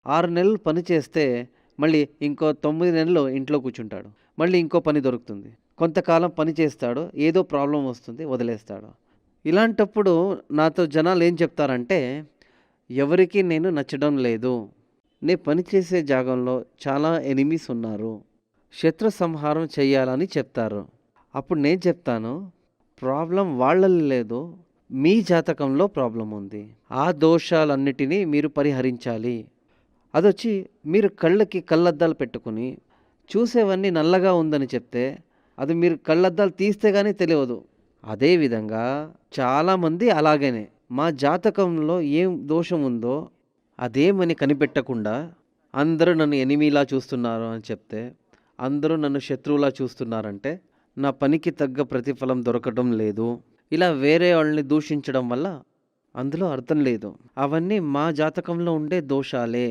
6 నెలలు పని చేస్తే మళ్ళీ ఇంకో 9 నెలలు ఇంట్లో కూర్చుంటాడు. మళ్ళీ ఇంకో పని దొరుకుతుంది. కొంతకాలం పని చేస్తాడు. ఏదో ప్రాబ్లమ్ వస్తుంది వదిలేస్తాడు. ఇలాంటప్పుడు నాతో జనాలేం చెప్తారంటే, ఎవరికీ నేను నచ్చడం లేదు. నేను పని చేసే జాగంలో చాలా ఎనిమీస్ ఉన్నారు. శత్రు సంహారం చేయాలని చెప్తారు. అప్పుడు నేను చెప్తాను, ప్రాబ్లమ్ వాళ్ళలో లేదు. మీ జాతకంలో ప్రాబ్లమ్ ఉంది. ఆ దోషాలన్నిటినీ మీరు పరిహరించాలి. అదొచ్చి మీరు కళ్ళకి కళ్ళద్దాలు పెట్టుకొని చూసేవన్నీ నల్లగా ఉందని చెప్తే, అది మీరు కళ్ళద్దాలు తీస్తే గానీ తెలియదు. అదేవిధంగా చాలామంది అలాగనే మా జాతకంలో ఏం దోషం ఉందో అదేమని కనిపెట్టకుండా అందరూ నన్ను ఎనిమీలా చూస్తున్నారు అని చెప్తే, అందరూ నన్ను శత్రువులా చూస్తున్నారంటే నా పనికి తగ్గ ప్రతిఫలం దొరకడం లేదు. ఇలా వేరే వాళ్ళని దూషించడం వల్ల అందులో అర్థం లేదు. అవన్నీ మా జాతకంలో ఉండే దోషాలే.